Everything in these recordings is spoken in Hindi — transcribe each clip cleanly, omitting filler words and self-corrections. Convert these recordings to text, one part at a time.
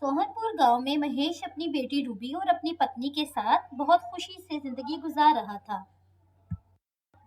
सोहनपुर गांव में महेश अपनी बेटी रूबी और अपनी पत्नी के साथ बहुत खुशी से जिंदगी गुजार रहा था।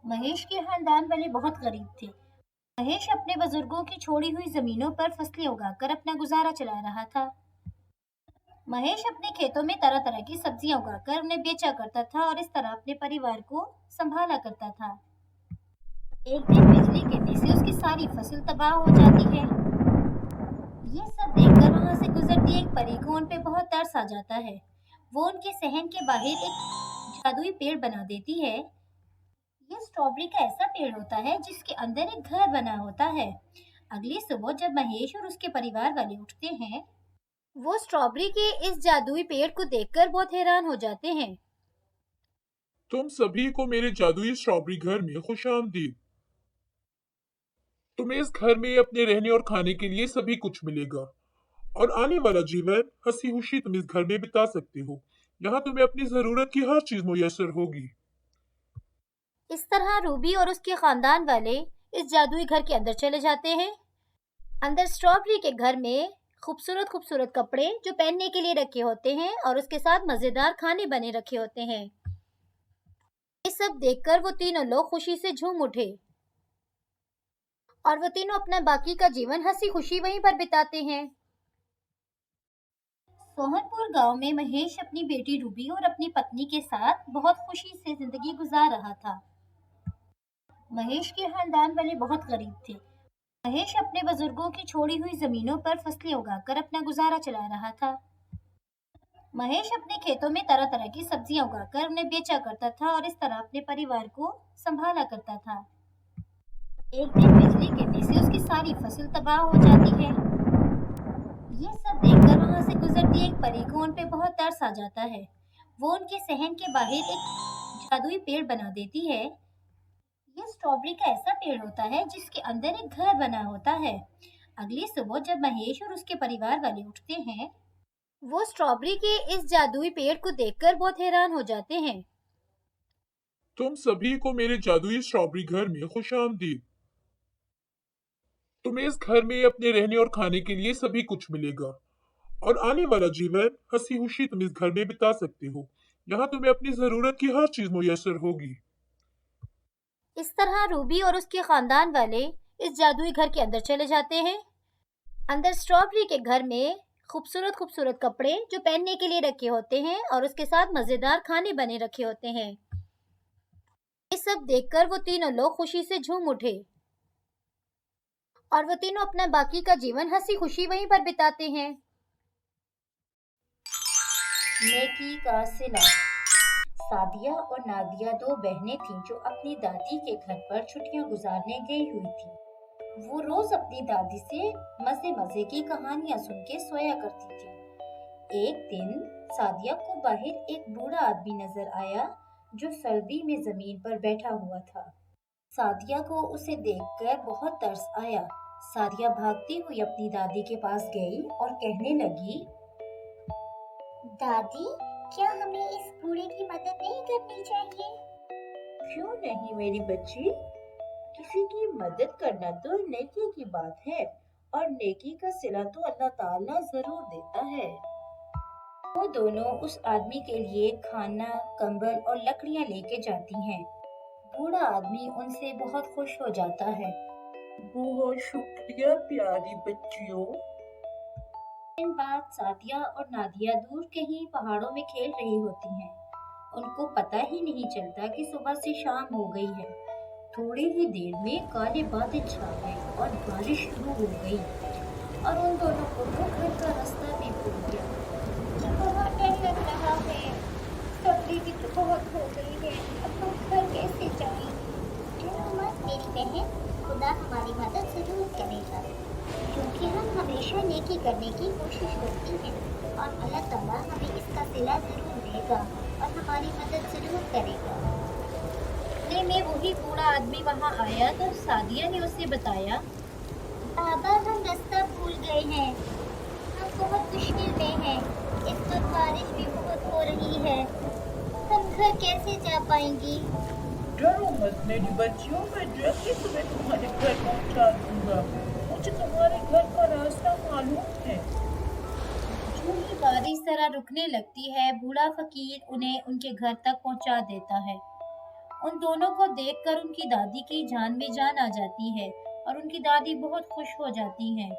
महेश के खानदान वाले बहुत गरीब थे। महेश अपने बुजुर्गों की छोड़ी हुई जमीनों पर फसलें उगाकर अपना गुजारा चला रहा था। महेश अपने खेतों में तरह तरह की सब्जियां उगाकर उन्हें बेचा करता था और इस तरह अपने परिवार को संभाला करता था। एक दिन बिजली गिरने से उसकी सारी फसल तबाह हो जाती है। ये सब देखकर वहां से गुजरती एक परी को उन पे बहुत तरस आ जाता है। वो उनके सहन के बाहर एक जादुई पेड़ बना देती है। ये स्ट्रॉबेरी का ऐसा पेड़ होता है जिसके अंदर एक घर बना होता है। अगली सुबह जब महेश और उसके परिवार वाले उठते हैं, वो स्ट्रॉबेरी के इस जादुई पेड़ को देखकर बहुत हैरान हो जाते हैं। तुम सभी को मेरे जादुई स्ट्रॉबेरी घर में खुशामदीद। तुम्हें इस घर में अपने रहने और खाने के लिए सभी कुछ मिलेगा और आने वाला जीवन हंसी खुशी तुम इस घर में बिता सकते हो। यहाँ तुम्हें अपनी जरूरत की हर चीज मुयस्सर होगी। इस तरह रूबी और उसके खानदान वाले इस जादुई घर के अंदर चले जाते हैं। अंदर स्ट्रॉबेरी के घर में खूबसूरत खूबसूरत कपड़े जो पहनने के लिए रखे होते हैं और उसके साथ मजेदार खाने बने रखे होते हैं। ये सब देखकर वो तीनों लोग खुशी से झूम उठे और वो तीनों अपना बाकी का जीवन हंसी खुशी वहीं पर बिताते हैं। सोहनपुर गांव में महेश अपनी बेटी रूबी और अपनी पत्नी के साथ बहुत खुशी से जिंदगी गुजार रहा था। महेश के खानदान वाले बहुत गरीब थे। महेश अपने बुजुर्गों की छोड़ी हुई जमीनों पर फसलें उगाकर अपना गुजारा चला रहा था। महेश अपने खेतों में तरह तरह की सब्जियां उगाकर उन्हें बेचा करता था और इस तरह अपने परिवार को संभाला करता था। एक दिन बिजली गिरने से उसकी सारी फसल तबाह हो जाती है। ये सब देखकर वहां से गुजरती एक परी को उन पे बहुत तरस आ जाता है। वो उनके सहन के बाहर एक जादुई पेड़ बना देती है। ये स्ट्रॉबेरी का ऐसा पेड़ होता है जिसके अंदर एक घर बना होता है। अगली सुबह जब महेश और उसके परिवार वाले उठते हैं, वो स्ट्रॉबेरी के इस जादुई पेड़ को देखकर बहुत हैरान हो जाते हैं। तुम सभी को मेरे जादुई स्ट्रॉबेरी घर में खुशामदीद। तुम्हें इस घर में अपने रहने और खाने के लिए सभी कुछ मिलेगा और आने वाला जीवन हंसी खुशी तुम इस घर में बिता सकते हो। यहाँ तुम्हें अपनी जरूरत की हर चीज मुयस्सर होगी। इस तरह रूबी और उसके खानदान वाले इस जादुई घर के अंदर चले जाते हैं। अंदर स्ट्रॉबेरी के घर में खूबसूरत खूबसूरत कपड़े जो पहनने के लिए रखे होते हैं और उसके साथ मजेदार खाने बने रखे होते हैं। ये सब देखकर वो तीनों लोग खुशी से झूम उठे और वो तीनों अपना बाकी का जीवन हंसी खुशी वहीं पर बिताते हैं। नेकी का सिला। सादिया और नादिया दो बहनें थीं जो अपनी दादी के घर पर छुट्टियां गुजारने गई हुई थीं। वो रोज अपनी दादी से मजे मजे की कहानियां सुन के सोया करती थी। एक दिन सादिया को बाहर एक बूढ़ा आदमी नजर आया जो सर्दी में जमीन पर बैठा हुआ था। सादिया को उसे देखकर बहुत तरस आया। सादिया भागती हुई अपनी दादी के पास गई और कहने लगी, दादी, क्या हमें इस बूढ़े की मदद नहीं करनी चाहिए? क्यों नहीं मेरी बच्ची, किसी की मदद करना तो नेकी की बात है और नेकी का सिला तो अल्लाह ताला जरूर देता है। वो दोनों उस आदमी के लिए खाना, कंबल और लकड़ियां लेके जाती हैं। बूढ़ा आदमी उनसे बहुत खुश हो जाता है। बहुत शुक्रिया प्यारी बच्चियों। दिन बाद सादिया और नादिया दूर कहीं पहाड़ों में खेल रही होती हैं। उनको पता ही नहीं चलता कि सुबह से शाम हो गई है। थोड़ी ही देर में काले बादल छा गए और बारिश शुरू हो गई और उन दोनों को तो घर का रास्ता भी भूल गया। बहुत डर लग रहा है। सर्दी भी तो बहुत हो गई है। अब हम घर कैसे जाएं? डरो मत मेरी बहन, खुदा हमारी मदद जरूर करेगा, क्योंकि हम हमेशा नेकी करने की कोशिश करते हैं और अल्लाह ताला हमें इसका सिला जरूर देगा और हमारी मदद जरूर करेगा। इतने में वही बूढ़ा आदमी वहाँ आया तो सादिया ने उसे बताया, बाबा, हम रास्ता भूल गए हैं। हम बहुत मुश्किल में हैं। इस वक्त बारिश भी बहुत हो रही है। हम घर कैसे जा पाएंगी? डरो मत मेरी बच्चियों, मैं जल्दी तुम्हें तुम्हारे घर पहुंचा दूंगा। मुझे तुम्हारे घर का रास्ता मालूम है। इस तरह रुकने लगती है, बूढ़ा फकीर उन्हें उनके घर तक पहुंचा देता है। उन दोनों को देखकर उनकी दादी की जान में जान आ जाती है और उनकी दादी बहुत खुश हो जाती हैं।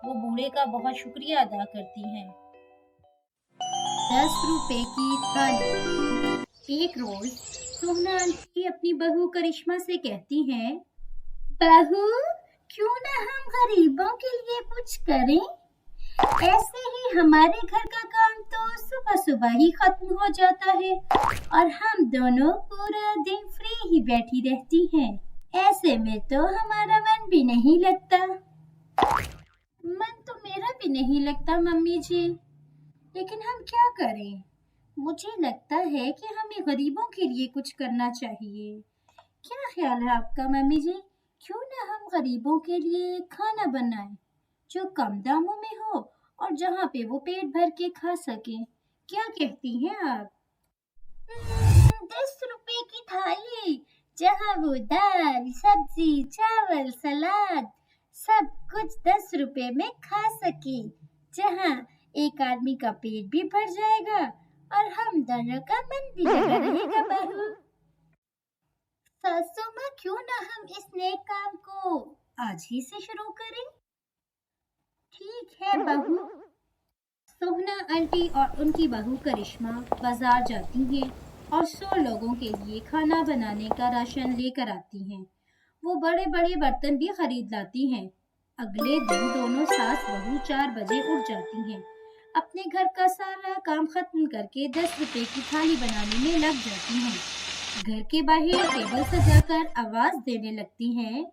वो बूढ़े का बहुत शुक्रिया अदा करती हैं। 10 रुपए की थाली। एक रोज सोहना आंटी अपनी बहू करिश्मा से कहती हैं, बहू, क्यों ना हम गरीबों के लिए कुछ करें? ऐसे ही हमारे घर का काम तो सुबह सुबह ही खत्म हो जाता है और हम दोनों पूरा दिन फ्री ही बैठी रहती हैं। ऐसे में तो हमारा मन भी नहीं लगता। मन तो मेरा भी नहीं लगता मम्मी जी, लेकिन हम क्या करें? मुझे लगता है कि हमें गरीबों के लिए कुछ करना चाहिए। क्या ख्याल है आपका मम्मी जी? क्यों ना हम गरीबों के लिए खाना बनाएं जो कम दामों में हो और जहाँ पे वो पेट भर के खा सकें। क्या कहती हैं आप? 10 रुपए की थाली, जहाँ वो दाल, सब्जी, चावल, सलाद सब कुछ 10 रुपए में खा सके, जहाँ एक आदमी का पेट भी भर जाएगा और हम दोनों का मन भी लगा रहेगा। बहू, सासू माँ, क्यों ना हम इस नेक काम को आज ही से शुरू करें? ठीक है बहू। सोहना आंटी और उनकी बहू करिश्मा बाजार जाती हैं और 100 लोगों के लिए खाना बनाने का राशन लेकर आती हैं। वो बड़े बड़े बर्तन भी खरीद लाती हैं। अगले दिन दोनों सास बहू 4 बजे उठ जाती हैं। अपने घर का सारा काम खत्म करके 10 रुपए की थाली बनाने में लग जाती हैं। घर के बाहर टेबल सजाकर आवाज देने लगती हैं,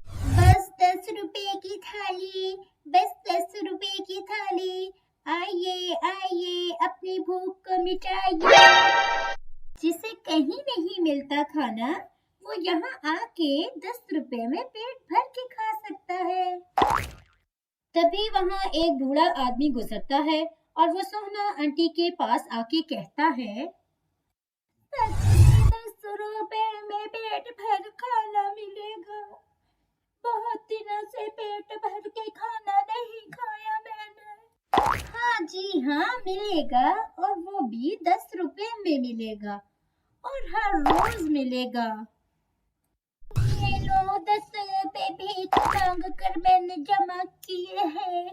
बस 10 रुपए की थाली, बस 10 रुपए की थाली, आइए आइए अपनी भूख को मिटाइए। जिसे कहीं नहीं मिलता खाना, वो यहाँ आके 10 रुपए में पेट भर के खा सकता है। तभी वहाँ एक बूढ़ा आदमी गुजरता है और वो सोहना आंटी के पास आके कहता है, 10 रुपए में पेट भर खाना मिलेगा। बहुत दिनों से पेट भर के खाना नहीं खाया मैंने। हाँ जी हाँ, मिलेगा, और वो भी 10 रुपए में मिलेगा और हर रोज मिलेगा। ये लो 10 रुपए भीख मांग कर मैंने जमा किए हैं।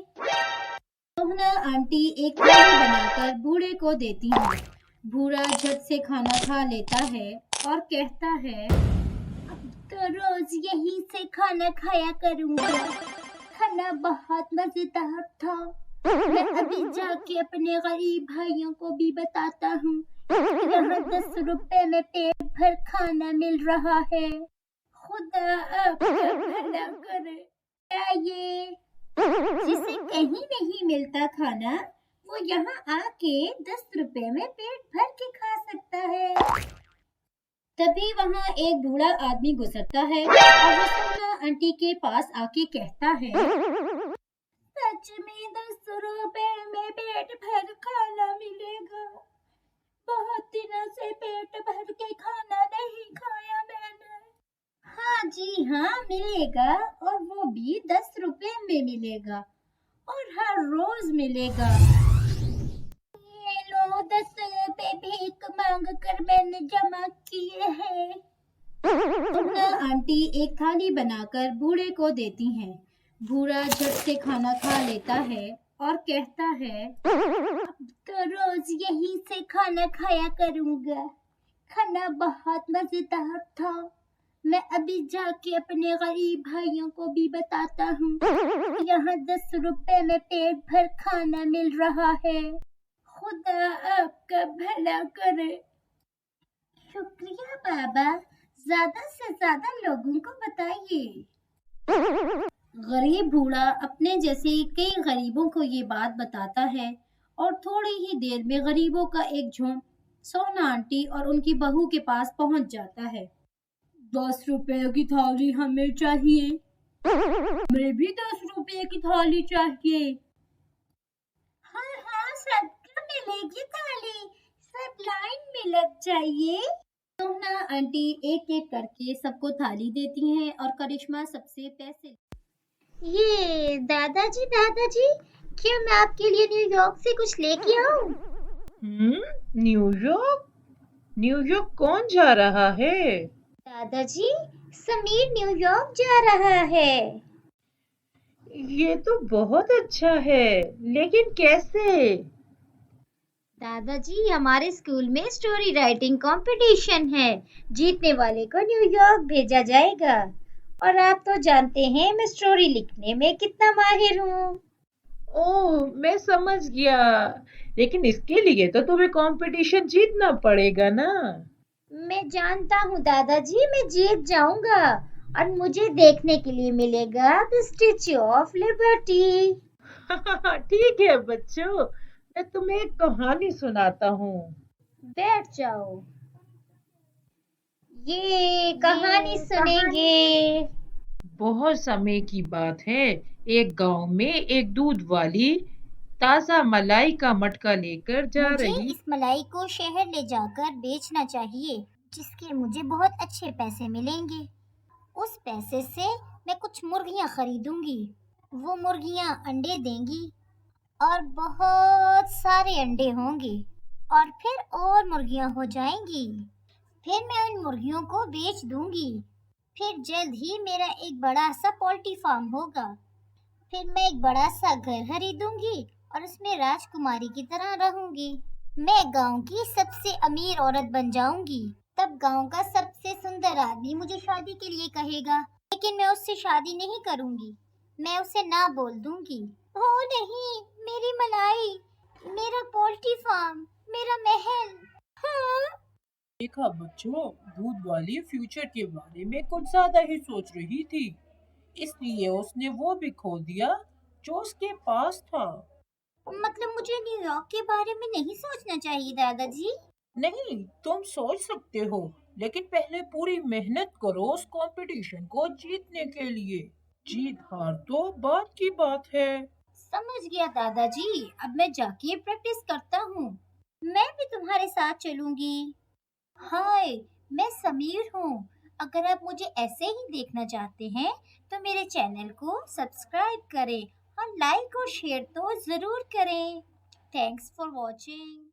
सोहना आंटी एक थाली बनाकर बूढ़े को देती है। बूढ़ा झट से खाना खा लेता है और कहता है, तो रोज यही से खाना खाया करूंगा। खाना बहुत मजेदार था। मैं अभी जाके अपने गरीब भाइयों को भी बताता हूँ, यहाँ 10 रुपए में पेट भर खाना मिल रहा है। खुदा आपका भला करे। आइए, जिसे कहीं नहीं मिलता खाना, वो यहाँ आके 10 रुपए में पेट भर के खा सकता है। तभी वहाँ एक बूढ़ा आदमी गुजरता है और वो सोहना आंटी के पास आके कहता है, सच में 10 रुपए में पेट भर खाना मिलेगा। बहुत दिनों से पेट भर के खाना नहीं खाया मैंने। हाँ जी हाँ, मिलेगा, और वो भी 10 रुपए में मिलेगा और हर रोज मिलेगा। ये लो 10 रुपए भीख मांग कर मैंने जमा किए हैं। सोहना आंटी एक थाली बनाकर बूढ़े को देती हैं। बूढ़ा झट से खाना खा लेता है और कहता है, अब तो रोज यही से खाना खाया करूंगा। खाना बहुत मजेदार था। मैं अभी जाके अपने गरीब भाइयों को भी बताता हूँ, यहाँ 10 रुपए में पेट भर खाना मिल रहा है। खुदा आपका भला करे। शुक्रिया बाबा, ज्यादा से ज्यादा लोगों को बताइए। गरीब बूढ़ा अपने जैसे कई गरीबों को ये बात बताता है और थोड़ी ही देर में गरीबों का एक झुंड सोहना आंटी और उनकी बहू के पास पहुंच जाता है। 10 रुपए की थाली हमें चाहिए। हमें भी 10 रुपए की थाली चाहिए। हाँ हाँ, सबको मिलेगी थाली। सब लाइन में लग जाइए। सोहना आंटी एक एक करके सबको थाली देती हैं और करिश्मा सबसे पैसे। ये दादाजी, क्या मैं आपके लिए न्यूयॉर्क से कुछ लेके आऊं? न्यूयॉर्क? न्यूयॉर्क कौन जा रहा है? दादाजी, समीर न्यूयॉर्क जा रहा है। ये तो बहुत अच्छा है, लेकिन कैसे? दादाजी, हमारे स्कूल में स्टोरी राइटिंग कंपटीशन है। जीतने वाले को न्यूयॉर्क भेजा जाएगा। और आप तो जानते हैं मैं स्टोरी लिखने में कितना माहिर हूँ। ओह, मैं समझ गया। लेकिन इसके लिए तो तुम्हें कंपटीशन जीतना पड़ेगा ना। मैं जानता हूँ दादाजी, मैं जीत जाऊंगा और मुझे देखने के लिए मिलेगा द स्टैच्यू ऑफ लिबर्टी। ठीक है बच्चों, मैं तुम्हें एक कहानी सुनाता हूँ। बैठ जाओ। ये कहानी सुनेंगे। बहुत समय की बात है, एक गांव में एक दूध वाली ताजा मलाई का मटका लेकर जा मुझे रही। इस मलाई को शहर ले जाकर बेचना चाहिए, जिसके मुझे बहुत अच्छे पैसे मिलेंगे। उस पैसे से मैं कुछ मुर्गियां खरीदूंगी। वो मुर्गियां अंडे देंगी और बहुत सारे अंडे होंगे और फिर और मुर्गियां हो जाएंगी। फिर मैं उन मुर्गियों को बेच दूंगी। फिर जल्द ही मेरा एक बड़ा सा पोल्ट्री फार्म होगा। फिर मैं एक बड़ा सा घर खरीदूंगी और उसमें राजकुमारी की तरह रहूंगी। मैं गांव की सबसे अमीर औरत बन जाऊंगी। तब गांव का सबसे सुंदर आदमी मुझे शादी के लिए कहेगा, लेकिन मैं उससे शादी नहीं करूंगी। मैं उसे ना बोल दूंगी। ओ नहीं, मेरी मलाई, मेरा पोल्ट्री फार्म, मेरा महल। हाँ? देखा बच्चों, दूध वाली फ्यूचर के बारे में कुछ ज्यादा ही सोच रही थी, इसलिए उसने वो भी खो दिया जो उसके पास था। मतलब मुझे न्यूयॉर्क के बारे में नहीं सोचना चाहिए दादाजी? नहीं, तुम सोच सकते हो, लेकिन पहले पूरी मेहनत करो उस कंपटीशन को जीतने के लिए। जीत हार तो बाद की बात है। समझ गया दादाजी, अब मैं जाके प्रैक्टिस करता हूँ। मैं भी तुम्हारे साथ चलूंगी। हाय, मैं समीर हूँ। अगर आप मुझे ऐसे ही देखना चाहते हैं तो मेरे चैनल को सब्सक्राइब करें और लाइक और शेयर तो जरूर करें। Thanks for watching.